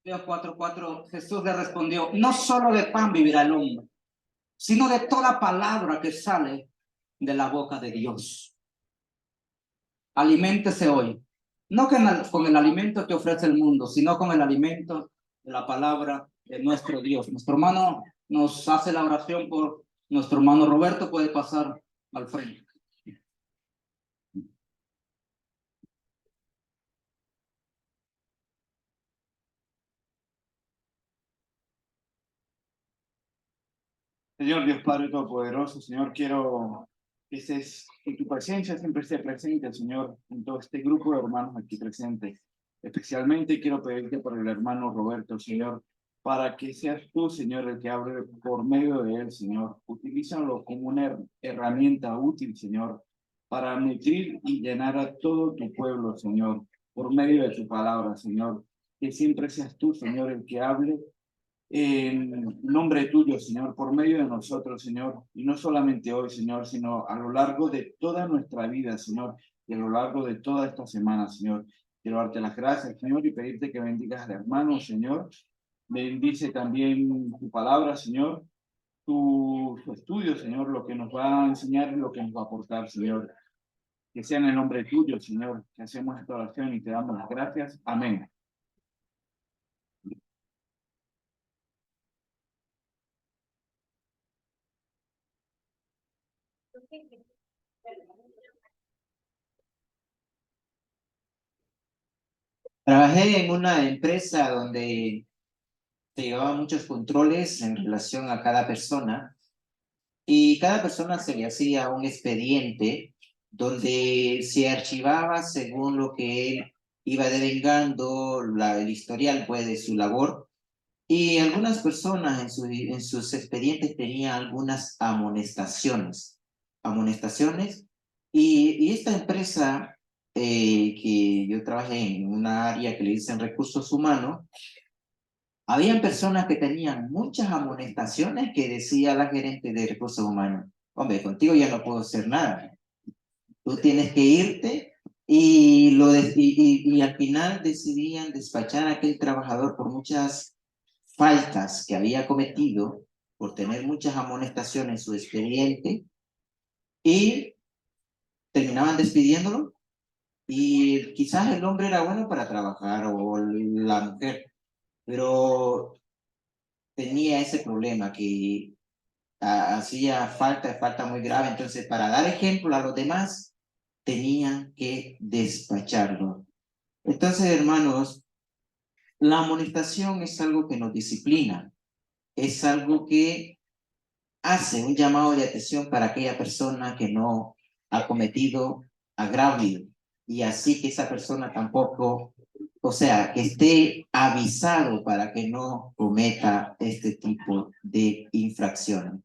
Mateo 4:4, Jesús le respondió, no solo de pan vivirá el hombre, sino de toda palabra que sale de la boca de Dios. Aliméntese hoy, no con el alimento que ofrece el mundo, sino con el alimento de la palabra de nuestro Dios. Nuestro hermano nos hace la oración por nuestro hermano Roberto, puede pasar al frente. Señor Dios Padre Todopoderoso, Señor, quiero que tu presencia siempre esté presente, Señor, en todo este grupo de hermanos aquí presentes. Especialmente quiero pedirte por el hermano Roberto, Señor, para que seas tú, Señor, el que hable por medio de él, Señor. Utilízalo como una herramienta útil, Señor, para nutrir y llenar a todo tu pueblo, Señor, por medio de tu palabra, Señor. Que siempre seas tú, Señor, el que hable en nombre tuyo, Señor, por medio de nosotros, Señor, y no solamente hoy, Señor, sino a lo largo de toda nuestra vida, Señor, y a lo largo de toda esta semana, Señor. Quiero darte las gracias, Señor, y pedirte que bendigas al hermano, Señor. Bendice también tu palabra, Señor, tu estudio, Señor, lo que nos va a enseñar y lo que nos va a aportar, Señor. Que sea en el nombre tuyo, Señor, que hacemos esta oración y te damos las gracias. Amén. Trabajé en una empresa donde se llevaban muchos controles en relación a cada persona y cada persona se le hacía un expediente donde se archivaba según lo que él iba devengando, el historial pues, de su labor. Y algunas personas en sus expedientes tenían algunas amonestaciones. Y esta empresa que yo trabajé en una área que le dicen recursos humanos, habían personas que tenían muchas amonestaciones que decía la gerente de recursos humanos, hombre, contigo ya no puedo hacer nada, tú tienes que irte y al final decidían despachar a aquel trabajador por muchas faltas que había cometido, por tener muchas amonestaciones en su expediente y terminaban despidiéndolo y quizás el hombre era bueno para trabajar o la mujer, pero tenía ese problema que hacía falta muy grave. Entonces, para dar ejemplo a los demás, tenían que despacharlo. Entonces, hermanos, la amonestación es algo que nos disciplina, es algo que hace un llamado de atención para aquella persona que no ha cometido agravio y así que esa persona tampoco, o sea, que esté avisado para que no cometa este tipo de infracciones.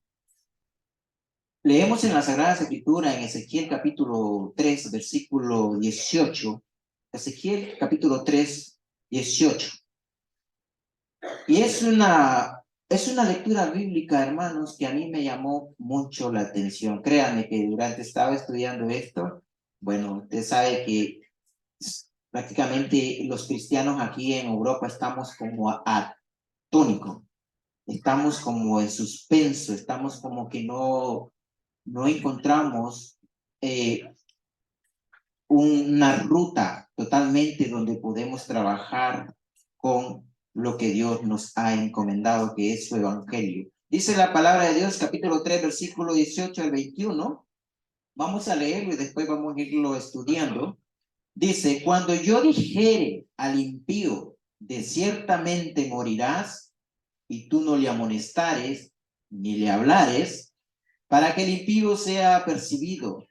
Leemos en la Sagrada Escritura, en Ezequiel capítulo 3, versículo 18. Ezequiel capítulo 3, 18. Y es una lectura bíblica, hermanos, que a mí me llamó mucho la atención. Créanme que durante estaba estudiando esto, bueno, usted sabe que prácticamente los cristianos aquí en Europa estamos como atónicos, estamos como en suspenso, estamos como que no encontramos una ruta totalmente donde podemos trabajar con lo que Dios nos ha encomendado, que es su evangelio. Dice la palabra de Dios, capítulo 3, versículo 18 al 21. Vamos a leerlo y después vamos a irlo estudiando. Dice, cuando yo dijere al impío, de ciertamente morirás, y tú no le amonestares, ni le hablares, para que el impío sea apercibido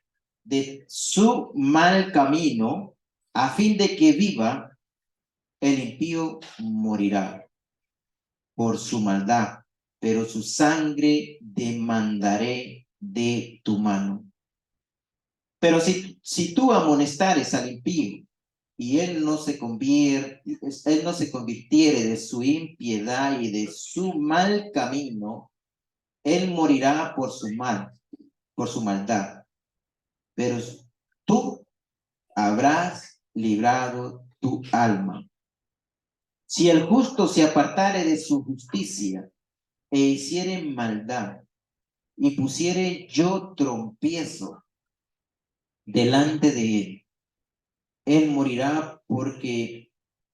de su mal camino, a fin de que viva, el impío morirá por su maldad, pero su sangre demandaré de tu mano. Pero si tú amonestares al impío y él no se convirtiere de su impiedad y de su mal camino, él morirá por su maldad. Pero tú habrás librado tu alma. Si el justo se apartare de su justicia e hiciere maldad y pusiere yo tropiezo delante de él morirá porque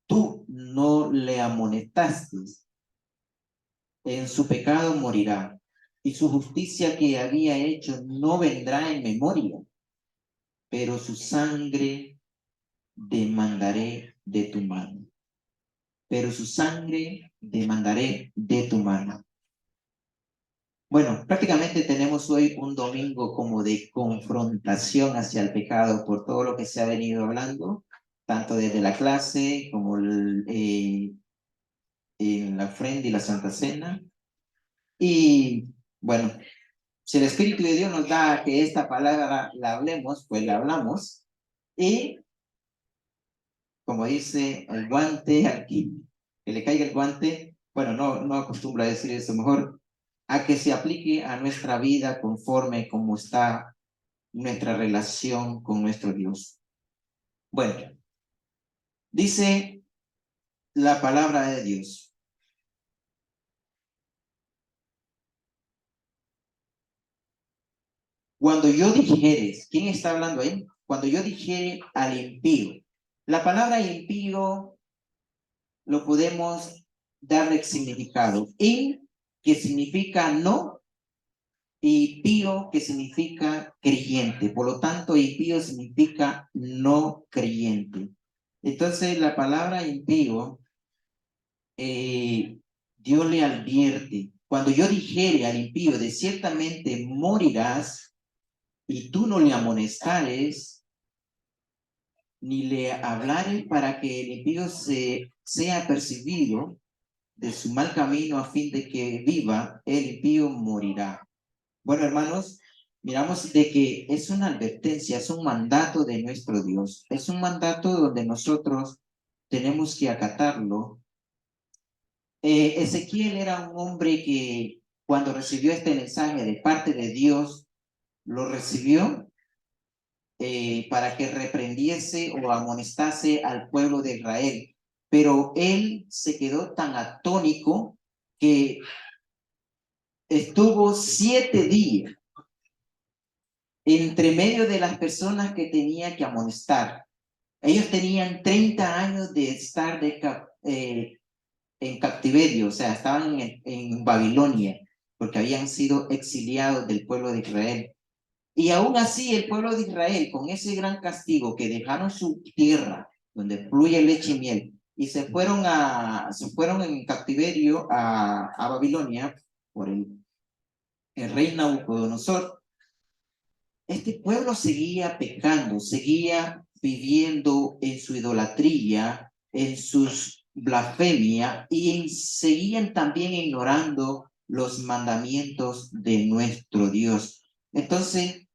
tú no le amonestaste. En su pecado morirá, y su justicia que había hecho no vendrá en memoria, pero su sangre demandaré de tu mano. Pero su sangre demandaré de tu mano. Bueno, prácticamente tenemos hoy un domingo como de confrontación hacia el pecado por todo lo que se ha venido hablando, tanto desde la clase como en la ofrenda y la Santa Cena. Y bueno, si el Espíritu de Dios nos da que esta palabra la hablemos, pues la hablamos. Y como dice el guante aquí, que le caiga el guante, bueno, no acostumbro a decir eso, mejor a que se aplique a nuestra vida conforme como está nuestra relación con nuestro Dios. Bueno, dice la palabra de Dios. Cuando yo dijeres, ¿quién está hablando ahí? Cuando yo dijere al impío. La palabra impío lo podemos darle significado. In, que significa no, y pío, que significa creyente. Por lo tanto, impío significa no creyente. Entonces, la palabra impío, Dios le advierte. Cuando yo dijere al impío de ciertamente morirás, y tú no le amonestares, ni le hablares para que el impío sea percibido de su mal camino a fin de que viva, el impío morirá. Bueno, hermanos, miramos de que es una advertencia, es un mandato de nuestro Dios. Es un mandato donde nosotros tenemos que acatarlo. Ezequiel era un hombre que cuando recibió este mensaje de parte de Dios, lo recibió para que reprendiese o amonestase al pueblo de Israel. Pero él se quedó tan atónico que estuvo 7 días entre medio de las personas que tenía que amonestar. Ellos tenían 30 años de estar en cautiverio, o sea, estaban en Babilonia, porque habían sido exiliados del pueblo de Israel. Y aún así el pueblo de Israel, con ese gran castigo que dejaron su tierra, donde fluye leche y miel, y se fueron en cautiverio a Babilonia por el rey Nabucodonosor. Este pueblo seguía pecando, seguía viviendo en su idolatría, en sus blasfemia y seguían también ignorando los mandamientos de nuestro Dios. Entonces,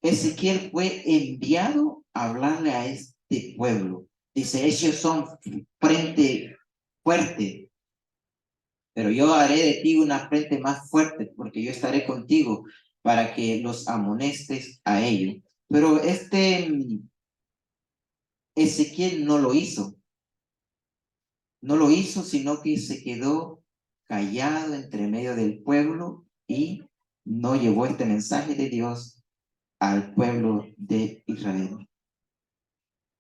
Ezequiel fue enviado a hablarle a este pueblo. Dice, ellos son frente fuerte, pero yo haré de ti una frente más fuerte, porque yo estaré contigo para que los amonestes a ellos. Pero Ezequiel no lo hizo. No lo hizo, sino que se quedó callado entre medio del pueblo y no llevó este mensaje de Dios al pueblo de Israel.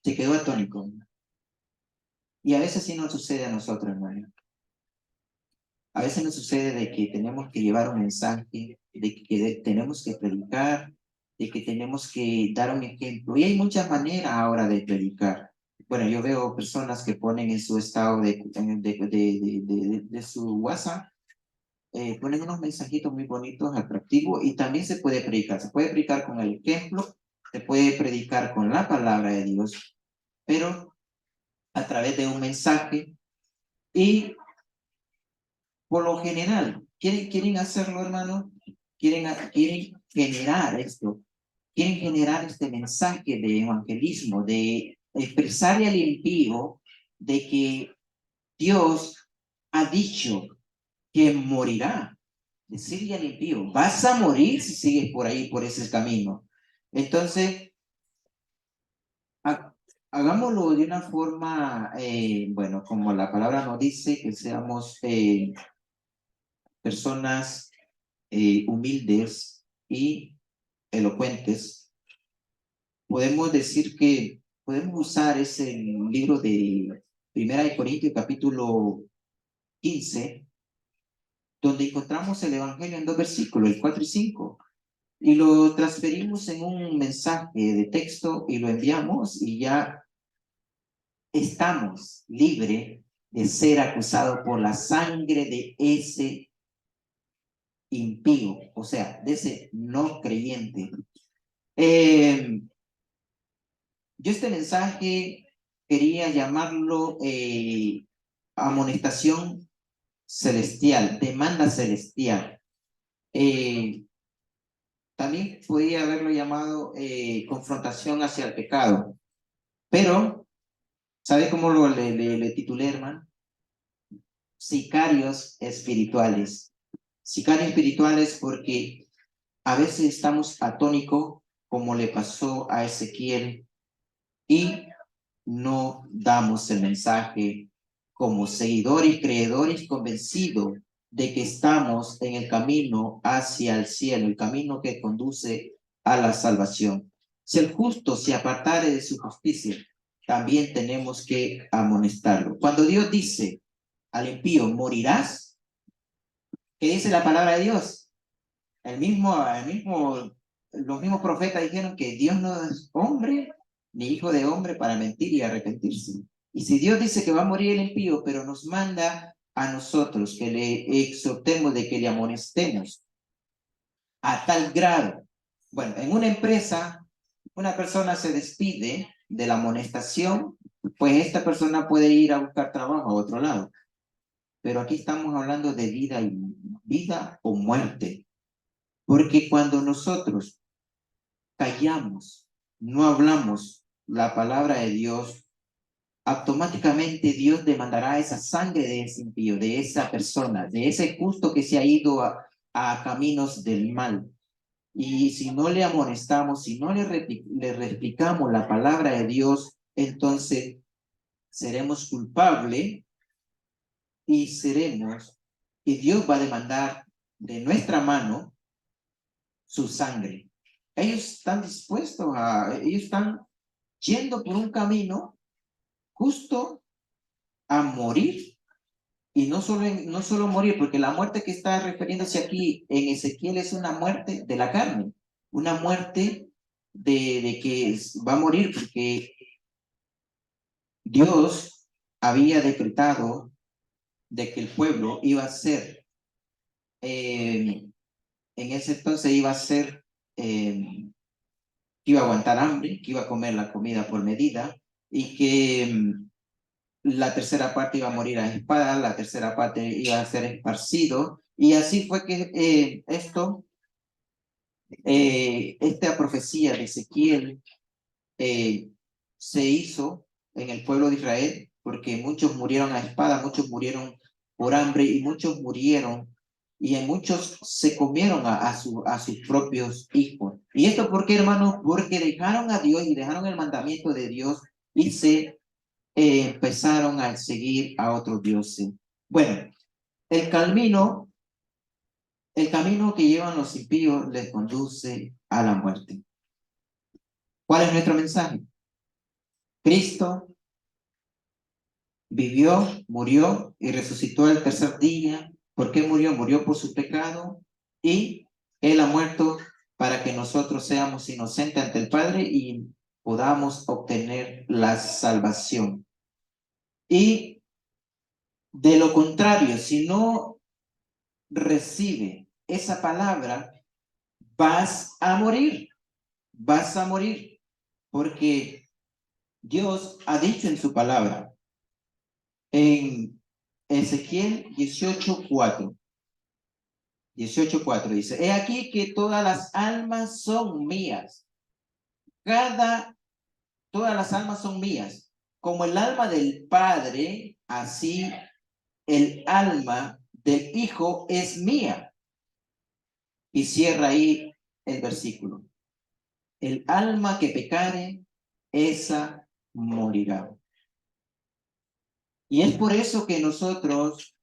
Se quedó atónico. Y a veces sí nos sucede a nosotros, hermano. A veces nos sucede de que tenemos que llevar un mensaje, de que tenemos que predicar, de que tenemos que dar un ejemplo. Y hay muchas maneras ahora de predicar. Bueno, yo veo personas que ponen en su estado de su WhatsApp, ponen unos mensajitos muy bonitos, atractivos, y también se puede predicar. Se puede predicar con el ejemplo, se puede predicar con la palabra de Dios, pero a través de un mensaje. Y por lo general, quieren hacerlo, hermano, quieren generar esto, quieren generar este mensaje de evangelismo, de expresarle al impío de que Dios ha dicho que morirá. Decirle al impío, vas a morir si sigues por ahí, por ese camino. Entonces, hagámoslo de una forma, bueno, como la palabra nos dice, que seamos personas humildes y elocuentes. Podemos decir que podemos usar ese libro de Primera de Corintios, capítulo 15, donde encontramos el Evangelio en 2 versículos, el 4 y 5, y lo transferimos en un mensaje de texto y lo enviamos y ya estamos libres de ser acusados por la sangre de ese impío, o sea, de ese no creyente. Yo este mensaje quería llamarlo amonestación celestial, demanda celestial. También podría haberlo llamado confrontación hacia el pecado, pero ¿sabe cómo le titulé, hermano? Sicarios espirituales. Sicarios espirituales porque a veces estamos atónicos, como le pasó a Ezequiel, y no damos el mensaje como seguidores y creedores convencidos de que estamos en el camino hacia el cielo, el camino que conduce a la salvación. Si el justo se apartare de su justicia, también tenemos que amonestarlo. Cuando Dios dice al impío, morirás, ¿qué dice la palabra de Dios? Los mismos profetas dijeron que Dios no es hombre ni hijo de hombre para mentir y arrepentirse. Y si Dios dice que va a morir el impío, pero nos manda a nosotros que le exhortemos, de que le amonestemos a tal grado. Bueno, en una empresa, una persona se despide de la amonestación, pues esta persona puede ir a buscar trabajo a otro lado. Pero aquí estamos hablando de vida o muerte. Porque cuando nosotros callamos, no hablamos la palabra de Dios, automáticamente Dios demandará esa sangre de ese impío, de esa persona, de ese justo que se ha ido a caminos del mal. Y si no le amonestamos, si no le replicamos la palabra de Dios, entonces seremos culpables y Dios va a demandar de nuestra mano su sangre. Ellos están yendo por un camino justo a morir, y no solo morir, porque la muerte que está refiriéndose aquí en Ezequiel es una muerte de la carne, una muerte de que va a morir, porque Dios había decretado de que el pueblo iba a ser, en ese entonces iba a ser, que iba a aguantar hambre, que iba a comer la comida por medida, y que la tercera parte iba a morir a espada, la tercera parte iba a ser esparcido, y así fue que esta profecía de Ezequiel se hizo en el pueblo de Israel, porque muchos murieron a espada, muchos murieron por hambre, y muchos murieron, y muchos se comieron a sus propios hijos. ¿Y esto por qué, hermanos? Porque dejaron a Dios y dejaron el mandamiento de Dios y se empezaron a seguir a otros dioses. Bueno, el camino que llevan los impíos les conduce a la muerte. ¿Cuál es nuestro mensaje? Cristo vivió, murió y resucitó el tercer día. ¿Por qué murió? Murió por su pecado, y Él ha muerto para que nosotros seamos inocentes ante el Padre y podamos obtener la salvación. Y de lo contrario, si no recibe esa palabra, vas a morir, porque Dios ha dicho en su palabra, en Ezequiel 18:4 dice: he aquí que todas las almas son mías, todas las almas son mías, como el alma del Padre, así el alma del Hijo es mía. Y cierra ahí el versículo: el alma que pecare, esa morirá. Y es por eso que nosotros,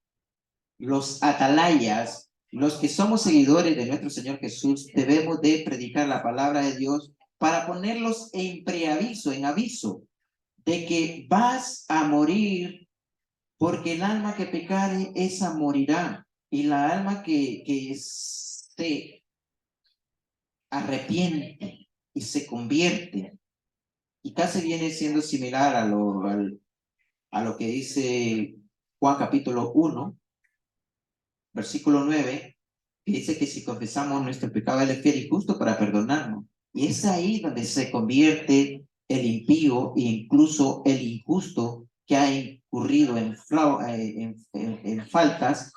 los atalayas, los que somos seguidores de nuestro Señor Jesús, debemos de predicar la palabra de Dios para ponerlos en preaviso, en aviso, de que vas a morir, porque el alma que pecare, esa morirá. Y la alma que se arrepiente y se convierte, y casi viene siendo similar a lo que dice Juan capítulo 1, versículo 9, que dice que si confesamos nuestro pecado, Él es fiel y justo para perdonarnos. Y es ahí donde se convierte el impío e incluso el injusto que ha incurrido en faltas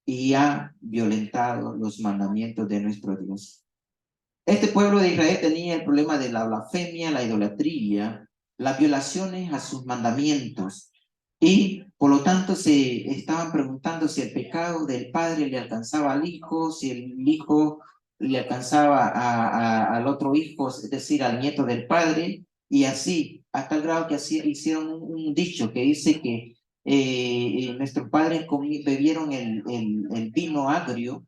y ha violentado los mandamientos de nuestro Dios. Este pueblo de Israel tenía el problema de la blasfemia, la idolatría, las violaciones a sus mandamientos, y por lo tanto se estaban preguntando si el pecado del padre le alcanzaba al hijo, si el hijo le alcanzaba al otro hijo, es decir, al nieto del padre, y así, hasta el grado que así hicieron un dicho que dice que nuestros padres bebieron el vino agrio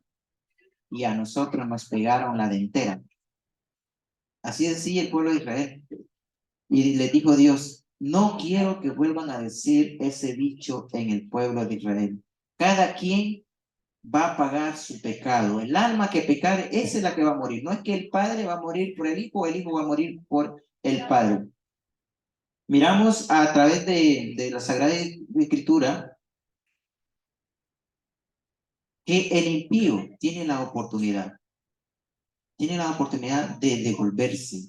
y a nosotros nos pegaron la dentera. Así decía el pueblo de Israel. Y le dijo Dios, no quiero que vuelvan a decir ese dicho en el pueblo de Israel. Cada quien va a pagar su pecado. El alma que pecare, esa es la que va a morir. No es que el padre va a morir por el hijo o el hijo va a morir por el padre. Miramos a través de la Sagrada Escritura que el impío tiene la oportunidad de devolverse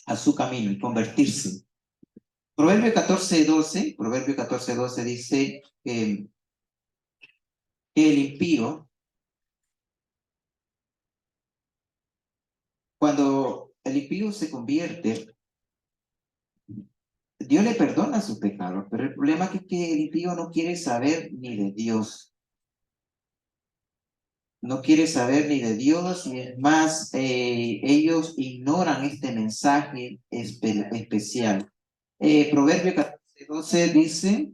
a su camino y convertirse. Proverbio 14:12 dice que el impío, cuando el impío se convierte, Dios le perdona sus pecados, pero el problema es que el impío no quiere saber ni de Dios. No quiere saber ni de Dios, y es más, ellos ignoran este mensaje especial. Proverbio 14:12 dice: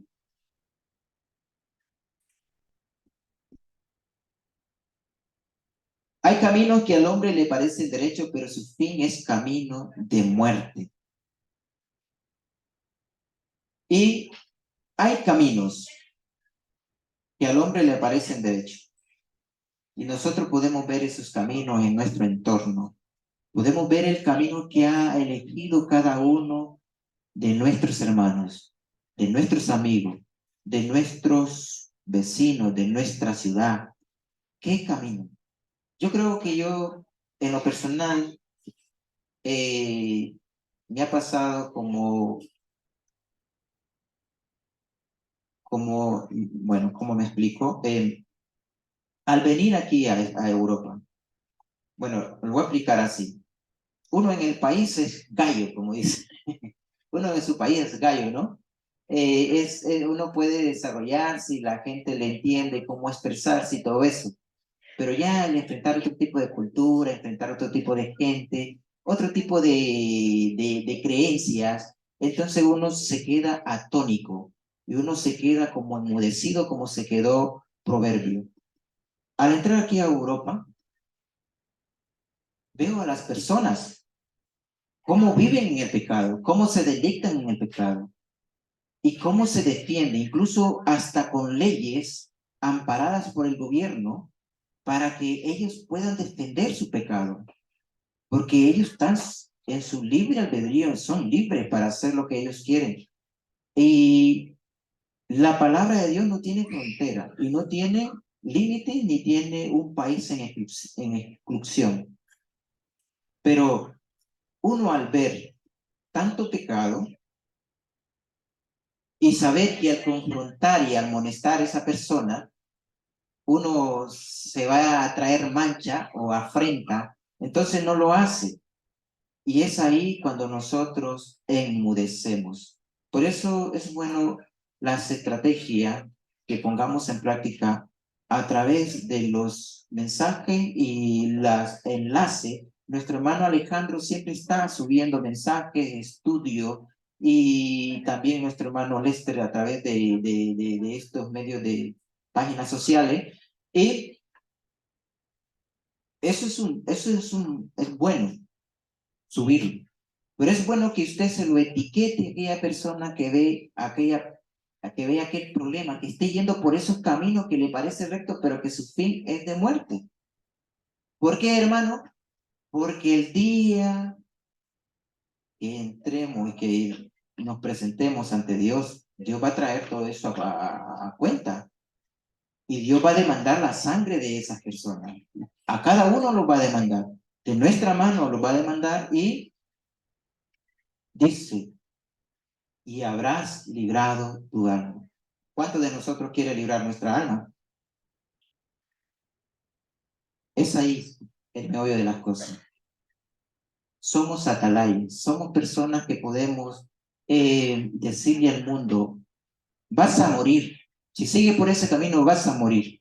hay caminos que al hombre le parecen derecho, pero su fin es camino de muerte. Y hay caminos que al hombre le parecen derechos. Y nosotros podemos ver esos caminos en nuestro entorno. Podemos ver el camino que ha elegido cada uno de nuestros hermanos, de nuestros amigos, de nuestros vecinos, de nuestra ciudad. ¿Qué camino? Yo creo que yo, en lo personal, me ha pasado bueno, ¿cómo me explico? Al venir aquí a Europa, bueno, lo voy a explicar así. Uno en el país es gallo, como dice. Uno en su país es gallo, ¿no? Uno puede desarrollarse y la gente le entiende cómo expresarse y todo eso. Pero ya al enfrentar otro tipo de cultura, enfrentar otro tipo de gente, otro tipo de creencias, entonces uno se queda atónico y uno se queda como enmudecido, como se quedó Proverbio. Al entrar aquí a Europa, veo a las personas cómo viven en el pecado, cómo se deleitan en el pecado y cómo se defiende, incluso hasta con leyes amparadas por el gobierno para que ellos puedan defender su pecado, porque ellos están en su libre albedrío, son libres para hacer lo que ellos quieren. Y la palabra de Dios no tiene frontera y no tiene límite ni tiene un país en exclusión. Pero uno al ver tanto pecado y saber que al confrontar y al amonestar a esa persona, uno se va a traer mancha o afrenta, entonces no lo hace. Y es ahí cuando nosotros enmudecemos. Por eso es bueno las estrategias que pongamos en práctica a través de los mensajes y las enlaces. Nuestro hermano Alejandro siempre está subiendo mensajes, estudio y también nuestro hermano Lester a través de estos medios de páginas sociales. Y es bueno subirlo. Pero es bueno que usted se lo etiquete a aquella persona que ve aquel problema, que esté yendo por esos caminos que le parece recto, pero que su fin es de muerte. ¿Por qué, hermano? Porque el día que entremos y que nos presentemos ante Dios, Dios va a traer todo eso a cuenta. Y Dios va a demandar la sangre de esas personas. A cada uno lo va a demandar. De nuestra mano lo va a demandar y dice, y habrás librado tu alma. ¿Cuánto de nosotros quiere librar nuestra alma? Es ahí el meollo de las cosas. Somos atalayas, somos personas que podemos decirle al mundo, vas a morir. Si sigue por ese camino, vas a morir.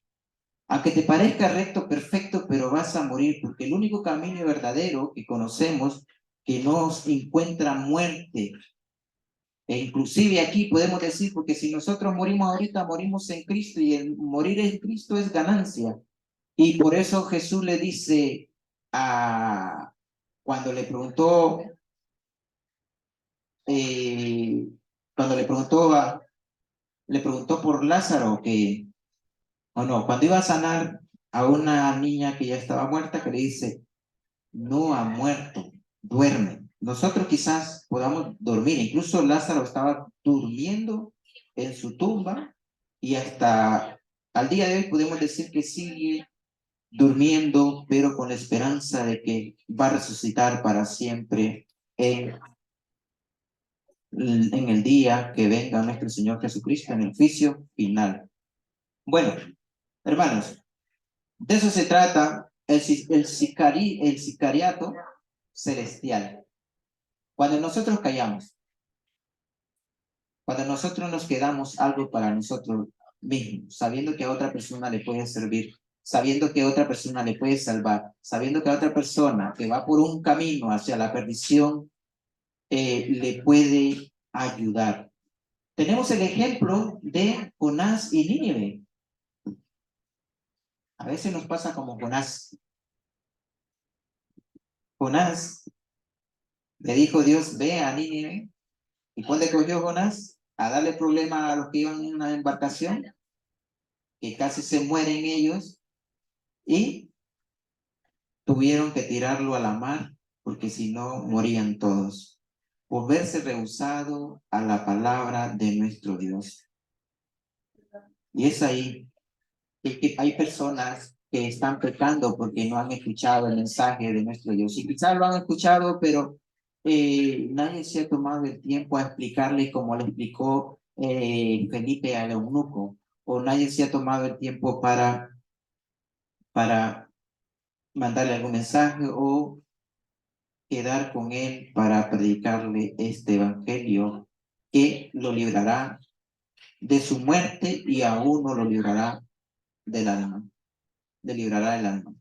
Aunque te parezca recto, perfecto, pero vas a morir, porque el único camino verdadero que conocemos que nos encuentra muerte. E inclusive aquí podemos decir, porque si nosotros morimos ahorita, morimos en Cristo, y el morir en Cristo es ganancia. Y por eso Jesús le dice cuando le preguntó, cuando le preguntó por Lázaro, cuando iba a sanar a una niña que ya estaba muerta, que le dice, no ha muerto, duerme. Nosotros quizás podamos dormir, incluso Lázaro estaba durmiendo en su tumba y hasta al día de hoy podemos decir que sigue durmiendo, pero con la esperanza de que va a resucitar para siempre en el día que venga nuestro Señor Jesucristo en el juicio final. Bueno, hermanos, de eso se trata el sicariato celestial. Cuando nosotros callamos, cuando nosotros nos quedamos algo para nosotros mismos, sabiendo que a otra persona le puede servir, sabiendo que a otra persona le puede salvar, sabiendo que a otra persona que va por un camino hacia la perdición le puede ayudar. Tenemos el ejemplo de Jonás y Nínive. A veces nos pasa como Jonás. Jonás le dijo Dios, ve a Nínive. ¿Y cuándo cogió Jonás? A darle problema a los que iban en una embarcación, que casi se mueren ellos, y tuvieron que tirarlo a la mar, porque si no, morían todos, por verse rehusado a la palabra de nuestro Dios. Y es ahí que hay personas que están pecando porque no han escuchado el mensaje de nuestro Dios. Y quizás lo han escuchado, pero nadie se ha tomado el tiempo a explicarle como le explicó Felipe al eunuco, o nadie se ha tomado el tiempo para mandarle algún mensaje o quedar con él para predicarle este evangelio que lo librará de su muerte y a uno lo librará del alma, le librará del alma.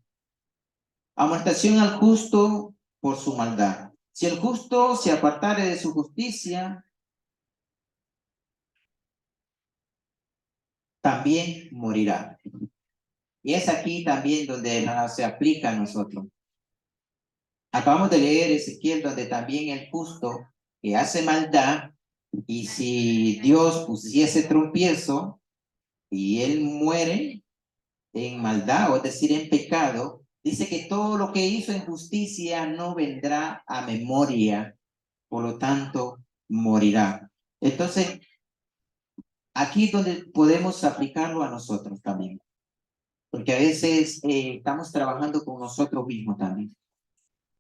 Amonestación al justo por su maldad. Si el justo se apartare de su justicia, también morirá. Y es aquí también donde se aplica a nosotros. Acabamos de leer Ezequiel, donde también el justo que hace maldad, y si Dios pusiese tropiezo y él muere en maldad, o es decir, en pecado, dice que todo lo que hizo en justicia no vendrá a memoria, por lo tanto, morirá. Entonces, aquí es donde podemos aplicarlo a nosotros también, porque a veces estamos trabajando con nosotros mismos también.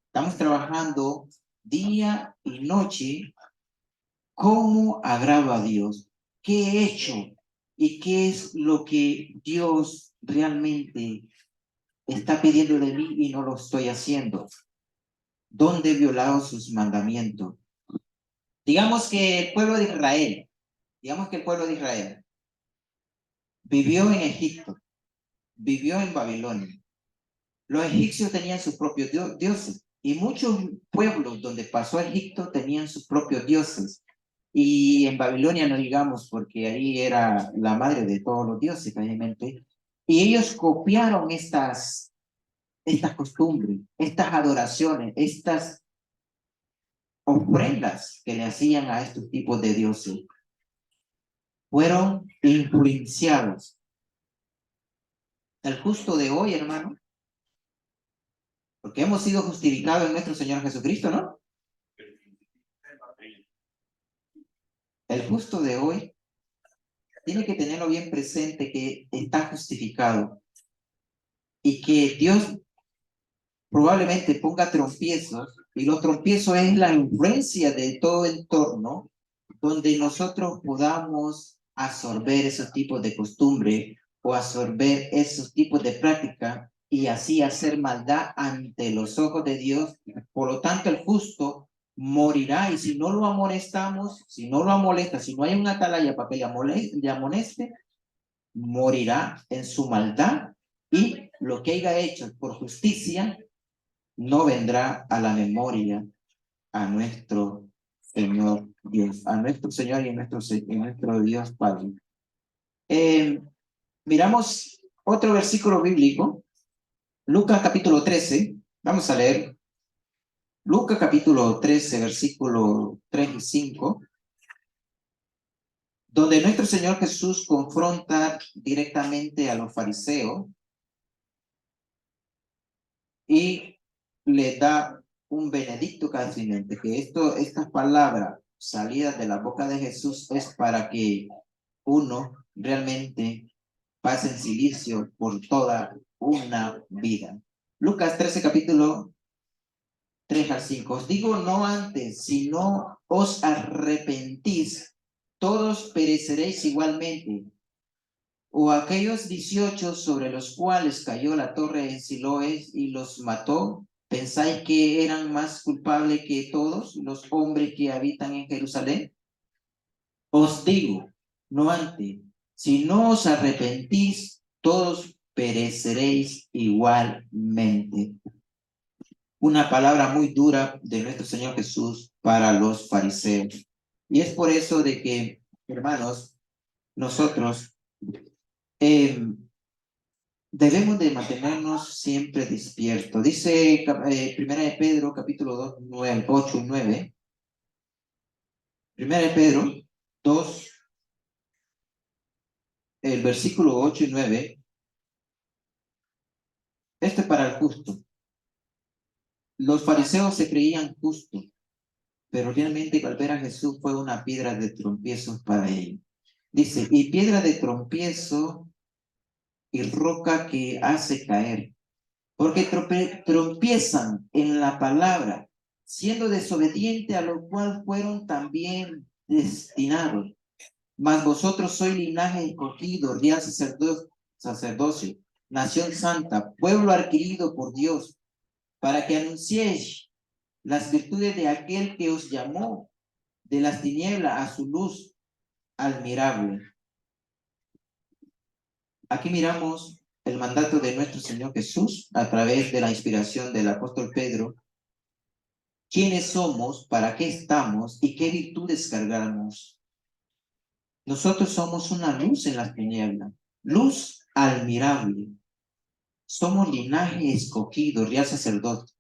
Estamos trabajando día y noche. ¿Cómo agrado a Dios? ¿Qué he hecho? ¿Y qué es lo que Dios realmente está pidiendo de mí y no lo estoy haciendo? ¿Dónde he violado sus mandamientos? Digamos que el pueblo de Israel vivió en Egipto, vivió en Babilonia. Los egipcios tenían sus propios dioses y muchos pueblos donde pasó Egipto tenían sus propios dioses. y en Babilonia no digamos, porque ahí era la madre de todos los dioses, obviamente, y ellos copiaron estas costumbres, estas adoraciones, estas ofrendas que le hacían a estos tipos de dioses. Fueron influenciados. El justo de hoy, hermano, porque hemos sido justificados en nuestro Señor Jesucristo, ¿no? El justo de hoy tiene que tenerlo bien presente, que está justificado y que Dios probablemente ponga trompiezos, y los trompiezos es la influencia de todo el entorno donde nosotros podamos absorber esos tipos de costumbre o absorber esos tipos de práctica y así hacer maldad ante los ojos de Dios. Por lo tanto, el justo morirá, y si no lo amonestamos, si no lo amolesta, si no hay una atalaya para que le amoneste, morirá en su maldad, y lo que haya hecho por justicia no vendrá a la memoria a nuestro Señor Dios, a nuestro Señor y a nuestro Dios Padre. Miramos otro versículo bíblico, Lucas capítulo 13, vamos a leer Lucas capítulo 13, versículo 3 y 5, donde nuestro Señor Jesús confronta directamente a los fariseos y le da un benedicto casualmente, que estas palabras salidas de la boca de Jesús es para que uno realmente pase en silicio por toda una vida. Lucas 13, capítulo 3 al 5. Os digo no antes, si no os arrepentís, todos pereceréis igualmente. O aquellos 18 sobre los cuales cayó la torre en Siloé y los mató, ¿pensáis que eran más culpables que todos los hombres que habitan en Jerusalén? Os digo, no antes, si no os arrepentís, todos pereceréis igualmente. Una palabra muy dura de nuestro Señor Jesús para los fariseos. Y es por eso de que, hermanos, nosotros debemos de mantenernos siempre despiertos. Dice Primera de Pedro, capítulo 2, 9, 8 y 9. Primera de Pedro 2, el versículo 8 y 9. Este para el justo. Los fariseos se creían justos, pero realmente al ver a Jesús fue una piedra de tropiezo para ellos. Dice, y piedra de tropiezo y roca que hace caer, porque tropiezan en la palabra, siendo desobediente, a lo cual fueron también destinados. Mas vosotros sois linaje escogido, real sacerdocio, nación santa, pueblo adquirido por Dios, para que anunciéis las virtudes de aquel que os llamó de las tinieblas a su luz admirable. Aquí miramos el mandato de nuestro Señor Jesús a través de la inspiración del apóstol Pedro. ¿Quiénes somos? ¿Para qué estamos? ¿Y qué virtudes cargamos? Nosotros somos una luz en las tinieblas, luz admirable. Somos linaje escogido, real sacerdote.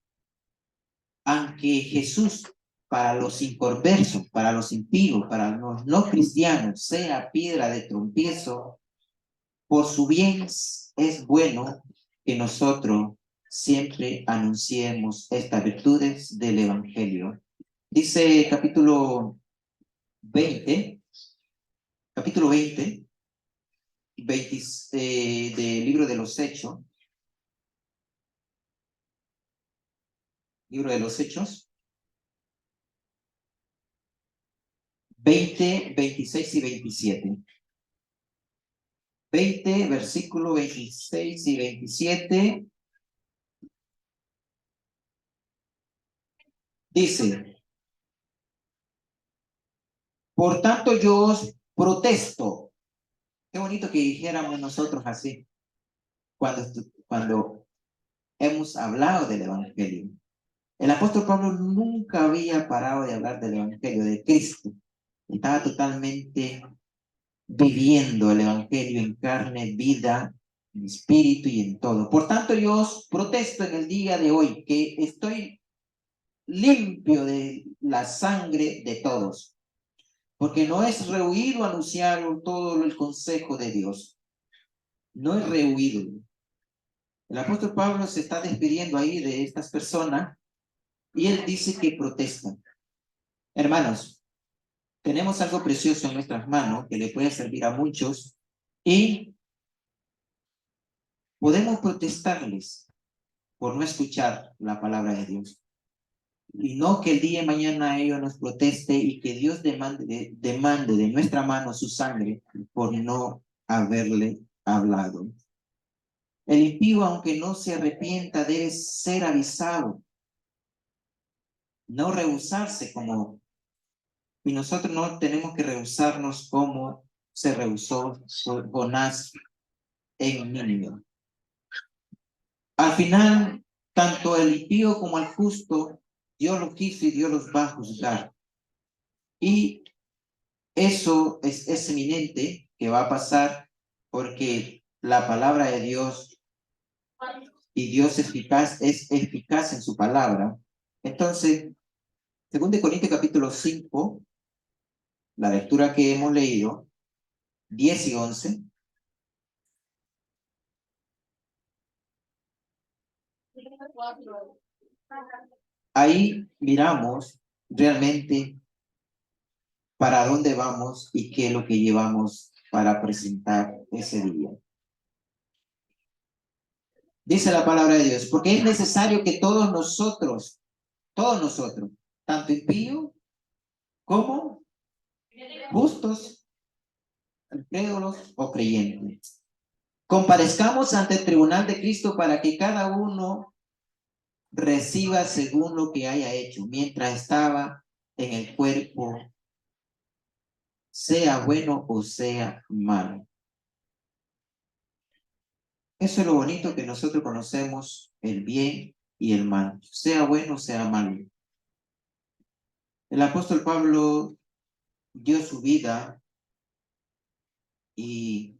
Aunque Jesús, para los inconversos, para los impíos, para los no cristianos, sea piedra de tropiezo, por su bien es bueno que nosotros siempre anunciemos estas virtudes del Evangelio. Dice capítulo 20, del libro de los Hechos, libro de los Hechos, 20, 26 y 27. 20, versículo 26 y 27. Dice, por tanto yo os protesto. Qué bonito que dijéramos nosotros así, cuando hemos hablado del Evangelio. El apóstol Pablo nunca había parado de hablar del Evangelio de Cristo. Estaba totalmente viviendo el evangelio en carne, vida, en espíritu y en todo. Por tanto, yo os protesto en el día de hoy que estoy limpio de la sangre de todos, porque no es rehuido anunciar todo el consejo de Dios. No es rehuido. El apóstol Pablo se está despidiendo ahí de estas personas y él dice que protestan. Hermanos, tenemos algo precioso en nuestras manos que le puede servir a muchos y podemos protestarles por no escuchar la palabra de Dios. Y no que el día de mañana ellos nos proteste y que Dios demande de nuestra mano su sangre por no haberle hablado. El impío, aunque no se arrepienta, debe ser avisado, no rehusarse como, y nosotros no tenemos que rehusarnos como se rehusó Jonás en Nínive. Al final, tanto el impío como el justo, Dios lo quiso y Dios los va a juzgar. Y eso es eminente que va a pasar porque la palabra de Dios y Dios es eficaz en su palabra. Entonces, 2 Corintios capítulo 5, la lectura que hemos leído, 10 y 11. Ahí miramos realmente para dónde vamos y qué es lo que llevamos para presentar ese día. Dice la palabra de Dios, porque es necesario que todos nosotros, tanto impíos como justos, incrédulos o creyentes, comparezcamos ante el tribunal de Cristo para que cada uno reciba según lo que haya hecho mientras estaba en el cuerpo, sea bueno o sea malo. Eso es lo bonito, que nosotros conocemos el bien y el mal, sea bueno o sea malo. El apóstol Pablo dio su vida y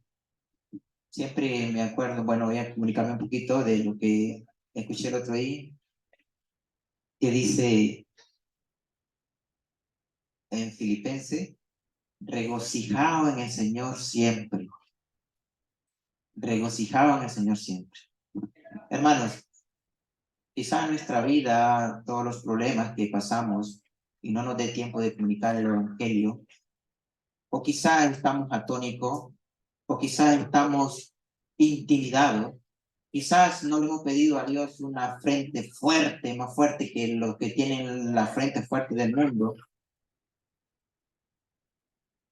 siempre me acuerdo, bueno, voy a comunicarme un poquito de lo que escuché el otro día, que dice en Filipenses, regocijado en el Señor siempre. Regocijado en el Señor siempre. Hermanos, quizá en nuestra vida, todos los problemas que pasamos y no nos dé tiempo de comunicar el Evangelio, o quizá estamos atónicos, o quizá estamos intimidados, quizás no le hemos pedido a Dios una frente fuerte, más fuerte que los que tienen la frente fuerte del mundo.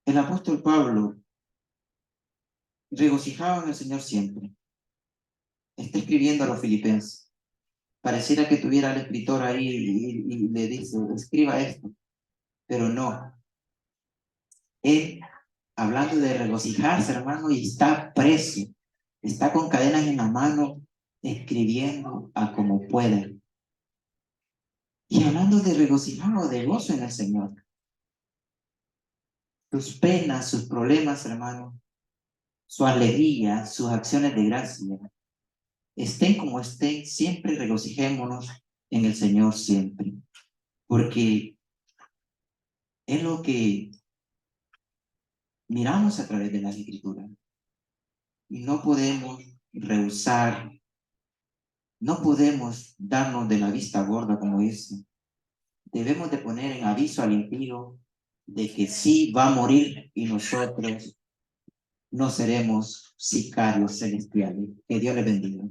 El apóstol Pablo, regocijado en el Señor siempre, está escribiendo a los filipenses. Pareciera que tuviera al escritor ahí y le dice, escriba esto, pero no. Él, hablando de regocijarse, hermano, y está preso, está con cadenas en la mano, escribiendo a como puede. Y hablando de regocijado, de gozo en el Señor. Sus penas, sus problemas, hermano, su alegría, sus acciones de gracia, estén como estén, siempre regocijémonos en el Señor siempre. Porque es lo que miramos a través de las Escrituras. Y no podemos rehusar, no podemos darnos de la vista gorda, como dice. Debemos de poner en aviso al impío de que sí va a morir y nosotros no seremos sicarios celestiales. Que Dios le bendiga.